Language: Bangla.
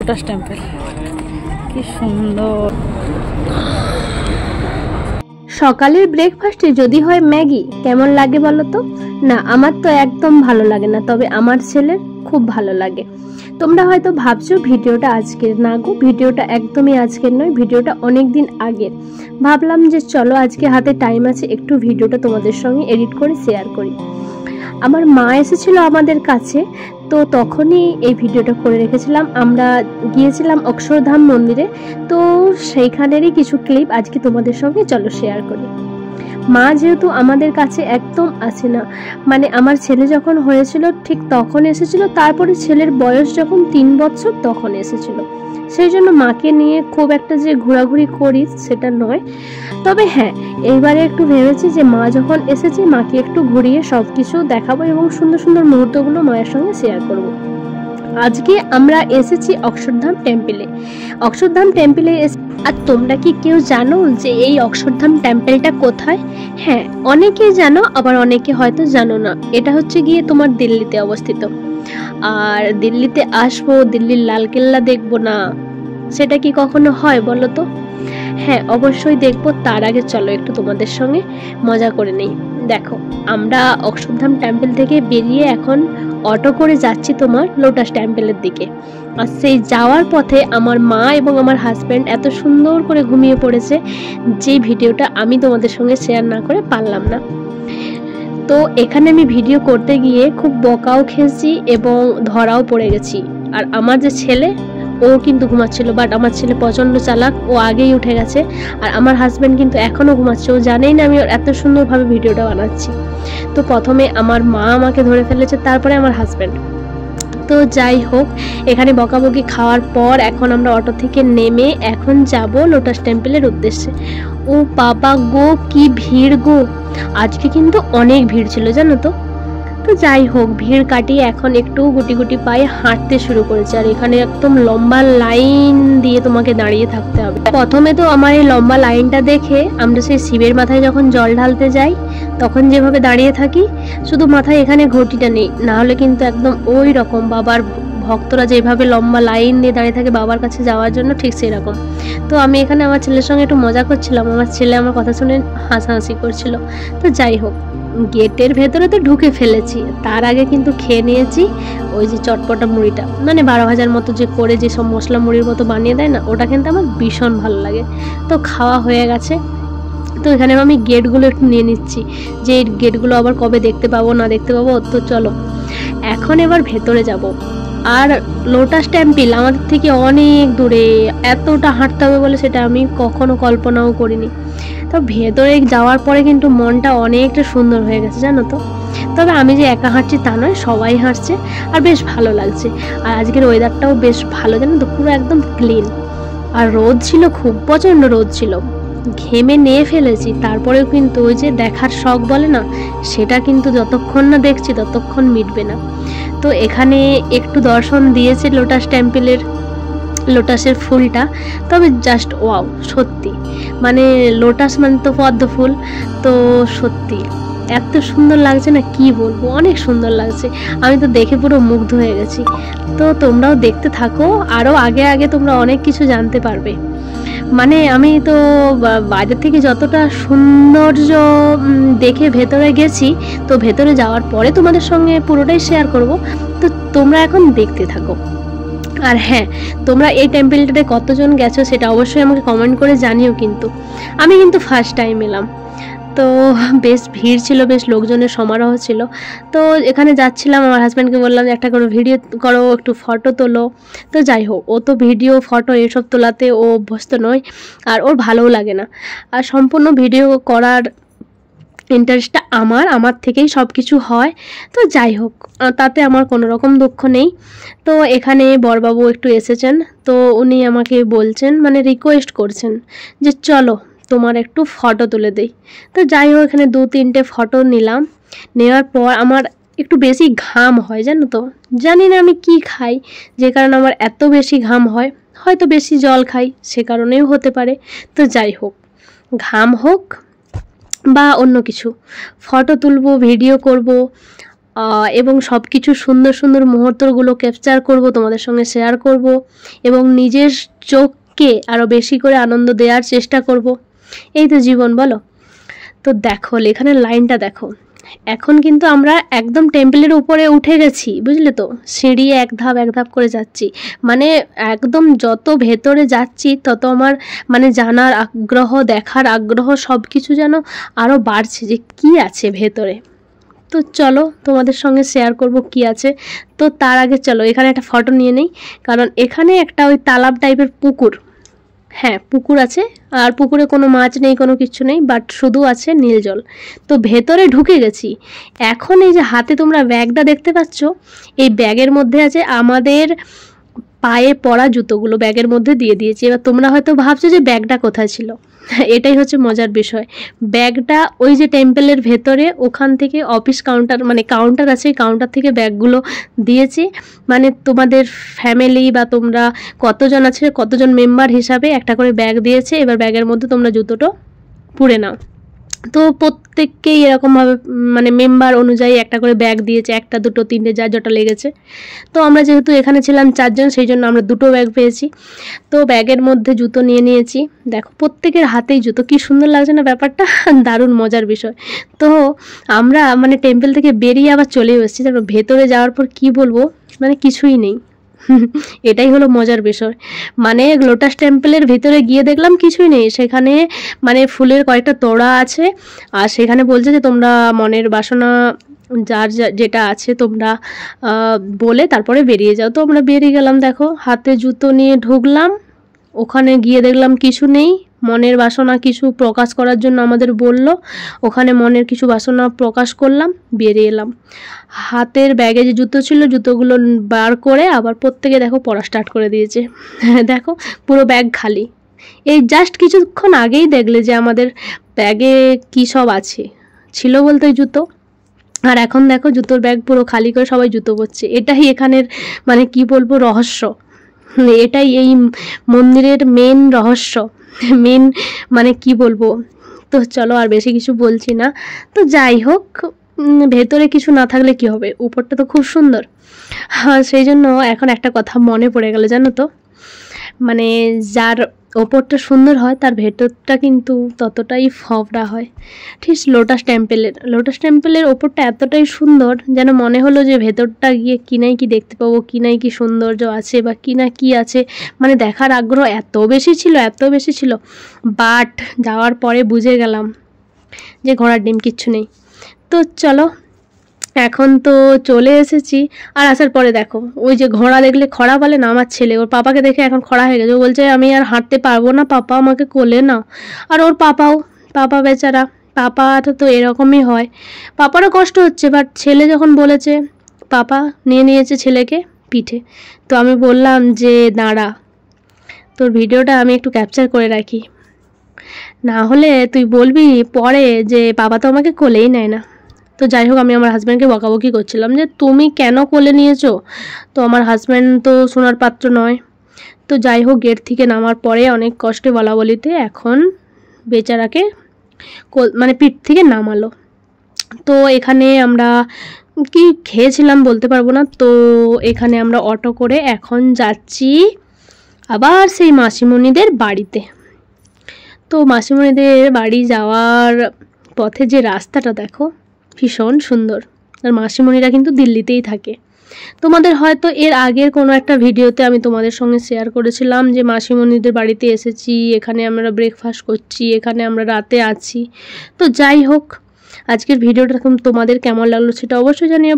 লোটাস টেম্পল, কি সুন্দর। সকালের ব্রেকফাস্টে যদি হয় ম্যাগি, কেমন লাগে বলো তো? না, আমার তো একদম ভালো লাগে না, তবে আমার ছেলের খুব ভালো লাগে। তোমরা হয়তো ভাবছো ভিডিওটা আজকের, না গো, ভিডিওটা একদমই আজকের নয়, ভিডিওটা অনেক দিন আগের। ভাবলাম যে চলো আজকে হাতে টাইম আছে, একটু ভিডিওটা তোমাদের সঙ্গে এডিট করে শেয়ার করি। আমার মা এসেছিল আমাদের কাছে, তো তখনই এই ভিডিওটা করে রেখেছিলাম। আমরা গিয়েছিলাম অক্ষরধাম মন্দিরে, তো সেইখানেরই কিছু ক্লিপ আজকে তোমাদের সঙ্গে চলো শেয়ার করি। মা যেহেতু আমাদের কাছে একদম আসে না, মানে আমার ছেলে যখন হয়েছিল ঠিক তখন এসেছিল, তারপরে ছেলের বয়স যখন 3 বছর তখন এসেছিল। সেই জন্য মাকে নিয়ে খুব একটা যে ঘোরাঘুরি করি সেটা নয়। তবে হ্যাঁ, এইবারে একটু ভেবেছি যে মা যখন এসেছে মাকে একটু ঘুরিয়ে সব কিছু দেখাবো এবং সুন্দর সুন্দর মুহূর্তগুলো মায়ের সঙ্গে শেয়ার করব। আজকে আমরা এসেছি অক্ষরধাম টেম্পলে। অক্ষরধাম টেম্পলে আর তোমরা কি কেউ জানো যে এই অক্ষরধাম টেম্পলটা কোথায়? হ্যাঁ, অনেকেই জানো, আবার অনেকে হয়তো জানো না। এটা হচ্ছে গিয়ে তোমার দিল্লিতে অবস্থিত। আর দিল্লিতে আসবো, দিল্লির লালকেল্লা দেখবো না, সেটা কি কখনো হয় বলো তো? হ্যাঁ, অবশ্যই দেখবো। তার আগে চলো একটু তোমাদের সঙ্গে মজা করে নেই। দেখো, আমরা অক্ষরধাম টেম্পল থেকে বেরিয়ে এখন অটো করে যাচ্ছি তোমার লোটাস টেম্পলের দিকে। আর সেই যাওয়ার পথে আমার মা এবং আমার হাজব্যান্ড এত সুন্দর করে ঘুমিয়ে পড়েছে যে ভিডিওটা আমি তোমাদের সঙ্গে শেয়ার না করে পারলাম না। তো এখানে আমি ভিডিও করতে গিয়ে খুব বকাও খেয়েছি এবং ধরাও পড়ে গেছি। আর আমার যে ছেলে, ও কিন্তু ঘুমাচ্ছিল, বাট আমার ছেলে প্রচণ্ড চালাক, ও আগেই উঠে গেছে। আর আমার হাজব্যান্ড কিন্তু এখনও ঘুমাচ্ছে, ও জানেই না আমি এত সুন্দরভাবে ভিডিওটা বানাচ্ছি। তো প্রথমে আমার মা আমাকে ধরে ফেলেছে, তারপরে আমার হাজব্যান্ড। তো যাই হোক, এখানে বকাবকি খাওয়ার পর এখন আমরা অটো থেকে নেমে এখন যাব লোটাস টেম্পলের উদ্দেশ্যে। ও বাবা গো, কি ভিড় গো! আজকে কিন্তু অনেক ভিড় ছিল জানো তো। তো যাই হোক, ভিড় কাটিয়ে এখন একটু গুটি গুটি পায়ে হাঁটতে শুরু করেছে। আর এখানে একদম লম্বা লাইন দিয়ে তোমাকে দাঁড়িয়ে থাকতে হবে। প্রথমে তো আমার এই লম্বা লাইনটা দেখে আমরা সেই শিবের মাথায় যখন জল ঢালতে যাই তখন যেভাবে দাঁড়িয়ে থাকি, শুধু মাথায় এখানে ঘটিটা নেই, না হলে কিন্তু একদম ওই রকম বাবার ভক্তরা যেভাবে লম্বা লাইন দিয়ে দাঁড়িয়ে থাকে বাবার কাছে যাওয়ার জন্য, ঠিক সেই রকম। তো আমি এখানে আমার ছেলের সঙ্গে একটু মজা করছিলাম, আমার ছেলে আমার কথা শুনে হাসাহাসি করছিল। তো যাই হোক, গেটের ভেতরে তো ঢুকে ফেলেছি, তার আগে কিন্তু খেয়ে নিয়েছি ওই যে চটপটা মুড়িটা, মানে 12 ভাজার মতো যে করে যে সব মশলা মুড়ির মতো বানিয়ে দেয় না, ওটা কিন্তু আমার ভীষণ ভালো লাগে। তো খাওয়া হয়ে গেছে। তো এখানে আমি গেটগুলো একটু নিয়ে নিচ্ছি, যে এই গেটগুলো আবার কবে দেখতে পাবো না দেখতে পাবো। তো চলো এখন এবার ভেতরে যাব। আর লোটাস টেম্পল আমাদের থেকে অনেক দূরে, এতটা হাঁটতে হবে বলে সেটা আমি কখনো কল্পনাও করিনি। তো ভেতরে যাওয়ার পরে কিন্তু মনটা অনেকটা সুন্দর হয়ে গেছে জানো তো। তবে আমি যে একা হাঁটছি তা নয়, সবাই হাঁটছে আর বেশ ভালো লাগছে। আর আজকের ওয়েদারটাও বেশ ভালো জানো তো, পুরো একদম ক্লিন। আর রোদ ছিল, খুব প্রচণ্ড রোদ ছিল, ঘেমে নিয়ে ফেলেছি। তারপরেও কিন্তু ওই যে দেখার শখ বলে না, সেটা কিন্তু যতক্ষণ না দেখছি ততক্ষণ মিটবে না। তো এখানে একটু দর্শন দিয়েছে লোটাস টেম্পলের, লোটাসের ফুলটা, তবে জাস্ট ওয়াও, সত্যি মানে লোটাস মানে তো পদ্ম ফুল, তো সত্যি এত সুন্দর লাগছে না, কি বলবো, অনেক সুন্দর লাগছে। আমি তো দেখে পুরো মুগ্ধ হয়ে গেছি। তো তোমরাও দেখতে থাকো, আরও আগে আগে তোমরা অনেক কিছু জানতে পারবে। মানে আমি তো বাইরে থেকে যতটা সৌন্দর্য দেখে ভেতরে গেছি, তো ভেতরে যাওয়ার পরে তোমাদের সঙ্গে পুরোটাই শেয়ার করব। তো তোমরা এখন দেখতে থাকো। আর হ্যাঁ, তোমরা এই টেম্পলটাতে কতজন গেছো সেটা অবশ্যই আমাকে কমেন্ট করে জানিও। কিন্তু আমি কিন্তু ফার্স্ট টাইম এলাম। তো বেশ ভিড় ছিল, বেশ লোকজনের সমারোহ ছিল। তো এখানে যাচ্ছিলাম, আমার হাজব্যান্ডকে বললাম যে একটা করে ভিডিও করো, একটু ফটো তোলো। তো যাই হোক, ও তো ভিডিও ফটো এসব তোলাতে ও অভ্যস্ত নয়, আর ওর ভালোও লাগে না। আর সম্পূর্ণ ভিডিও করার ইন্টারেস্টটা আমার থেকেই সব কিছু হয়। তো যাই হোক, তাতে আমার কোনো রকম দুঃখ নেই। তো এখানে বরবাবু একটু এসেছেন, তো উনি আমাকে বলছেন, মানে রিকোয়েস্ট করছেন যে চলো তোমার একটু ফটো তুলে দেই। তো যাই হোক, এখানে 2-3টে ফটো নিলাম। নেওয়ার পর আমার একটু বেশি ঘাম হয় জানো তো, জানি না আমি কি খাই যে কারণে আমার এত বেশি ঘাম হয়, হয়তো বেশি জল খাই সে কারণেও হতে পারে। তো যাই হোক, ঘাম হোক বা অন্য কিছু, ফটো তুলবো, ভিডিও করব, এবং সব কিছু সুন্দর সুন্দর মুহূর্তগুলো ক্যাপচার করব, তোমাদের সঙ্গে শেয়ার করব এবং নিজের চোখকে আরও বেশি করে আনন্দ দেওয়ার চেষ্টা করব। এই তো জীবন, বলো। তো দেখো লেখানের লাইনটা দেখো, এখন কিন্তু আমরা একদম টেম্পলের উপরে উঠে গেছি, বুঝলে তো, সিঁড়ি এক ধাপ করে যাচ্ছি, মানে একদম যত ভেতরে যাচ্ছি তত আমার মানে জানার আগ্রহ, দেখার আগ্রহ সব কিছু যেন আরও বাড়ছে যে কি আছে ভেতরে। তো চলো তোমাদের সঙ্গে শেয়ার করব কি আছে। তো তার আগে চলো এখানে একটা ফটো নিয়ে নেই, কারণ এখানে একটা ওই তালাব টাইপের পুকুর, হ্যাঁ পুকুর আছে, আর পুকুরে কোনো মাছ নেই, কোনো কিছু নেই, বাট শুধু আছে নীল জল। তো ভেতরে ঢুকে গেছি। এখন এই যে হাতে তোমরা ব্যাগটা দেখতে পাচ্ছ, এই ব্যাগের মধ্যে আছে আমাদের পায়ে পরা জুতোগুলো, ব্যাগের মধ্যে দিয়ে দিয়েছি। এবার তোমরা হয়তো ভাবছো যে ব্যাগটা কোথায় ছিল, এটাই হচ্ছে মজার বিষয়। ব্যাগটা ওই যে টেম্পলের ভেতরে, ওখান থেকে অফিস কাউন্টার, মানে কাউন্টার আছে, কাউন্টার থেকে ব্যাগগুলো দিয়েছি, মানে তোমাদের ফ্যামিলি বা তোমরা কতজন আছে, কতজন মেম্বার হিসাবে একটা করে ব্যাগ দিয়েছে। এবার ব্যাগের মধ্যে তোমরা জুতোটা পুরে নাও। তো প্রত্যেককেই এরকমভাবে মানে মেম্বার অনুযায়ী একটা করে ব্যাগ দিয়েছে, একটা দুটো তিনটে যা যটা লেগেছে। তো আমরা যেহেতু এখানে ছিলাম 4 জন, সেই জন্য আমরা 2টো ব্যাগ পেয়েছি। তো ব্যাগের মধ্যে জুতো নিয়ে নিয়েছি। দেখো প্রত্যেকের হাতেই জুতো, কি সুন্দর লাগছে না ব্যাপারটা, দারুণ মজার বিষয়। তো আমরা মানে টেম্পল থেকে বেরিয়ে আবার চলে এসেছি, তারপর ভেতরে যাওয়ার পর কি বলবো, মানে কিছুই নেই। এটাই হলো মজার বিষয়। মানে লোটাস টেম্পলের ভিতরে গিয়ে দেখলাম কিছুই নেই, সেখানে মানে ফুলের কয়েকটা তোড়া আছে, আর সেখানে বলছে যে তোমরা মনের বাসনা যার যেটা আছে তোমরা বলে তারপরে বেরিয়ে যাও। তো আমরা বেরিয়ে গেলাম, দেখো হাতে জুতো নিয়ে ঢুকলাম, ওখানে গিয়ে দেখলাম কিছু নেই। মনের বাসনা কিছু প্রকাশ করার জন্য আমাদের বলল, ওখানে মনের কিছু বাসনা প্রকাশ করলাম, বেরিয়ে এলাম। হাতের ব্যাগে যে জুতো ছিল জুতোগুলো বার করে আবার প্রত্যেকে দেখো পড়া স্টার্ট করে দিয়েছে। দেখো পুরো ব্যাগ খালি। এই জাস্ট কিছুক্ষণ আগেই দেখলে যে আমাদের ব্যাগে কী সব আছে, ছিল বলতে জুতো, আর এখন দেখো জুতোর ব্যাগ পুরো খালি করে সবাই জুতো পরছে। এটাই এখানের মানে কি বলবো রহস্য, এটাই এই মন্দিরের মেন রহস্য, মেন মানে কি বলবো। তো চলো আর বেশি কিছু বলছি না। তো যাই হোক, ভেতরে কিছু না থাকলে কি হবে, উপরটা তো খুব সুন্দর। হ্যাঁ সেই জন্য এখন একটা কথা মনে পড়ে গেল, জানো তো, মানে যার ওপরটা সুন্দর হয় তার ভেতরটা কিন্তু ততটাই ফবরা হয়। ঠিক লোটাস টেম্পলের ওপরটা এতটাই সুন্দর যেন মনে হলো যে ভেতরটা গিয়ে কি নাই কি দেখতে পাবো, কি নাই কি সৌন্দর্য আছে বা কি না কি আছে, মানে দেখার আগ্রহ এত বেশি ছিল। বাট যাওয়ার পরে বুঝে গেলাম যে ঘোড়ার ডিম কিচ্ছু নেই। তো চলো এখন তো চলে এসেছি। আর আসার পরে দেখো ওই যে ঘোড়া দেখলে, খড়া বলে না আমার ছেলে, ওর পাপাকে দেখে এখন খড়া হয়ে গেছে। ও বলছে আমি আর হাঁটতে পারবো না, পাপা আমাকে কোলে নাও। আর ওর পাপা বেচারা, পাপাটা তো এরকমই হয়, পাপারও কষ্ট হচ্ছে। বাট ছেলে যখন বলেছে, পাপা নিয়ে নিয়েছে ছেলেকে পিঠে। তো আমি বললাম যে দাঁড়া, তোর ভিডিওটা আমি একটু ক্যাপচার করে রাখি, না হলে তুই বলবি পরে যে বাবা তো আমাকে কোলেই নেয় না। তো যাই হোক, আমি আমার হাজব্যান্ডকে বকাবকি করছিলাম যে তুমি কেন কোলে নিয়েছো, তো আমার হাজব্যান্ড তো শোনার পাত্র নয়। তো যাই হোক, গেট থেকে নামার পরে অনেক কষ্টে বলাবলিতে এখন বেচারাকে মানে পিঠ থেকে নামালো। তো এখানে আমরা কি খেয়েছিলাম বলতে পারবো না। তো এখানে আমরা অটো করে এখন যাচ্ছি আবার সেই মাসিমণিদের বাড়িতে। তো মাসিমণিদের বাড়ি যাওয়ার পথে যে রাস্তাটা দেখো ভীষণ সুন্দর, আর মাসিমণিরা কিন্তু দিল্লিতেই থাকে। তোমাদের হয়তো এর আগের কোনো একটা ভিডিওতে আমি তোমাদের সঙ্গে শেয়ার করেছিলাম যে মাসিমণিদের বাড়িতে এসেছি, এখানে আমরা ব্রেকফাস্ট করছি, এখানে আমরা রাতে আছি। তো যাই হোক, আজকের ভিডিওটা তোমাদের কেমন লাগলো সেটা অবশ্যই জানিও।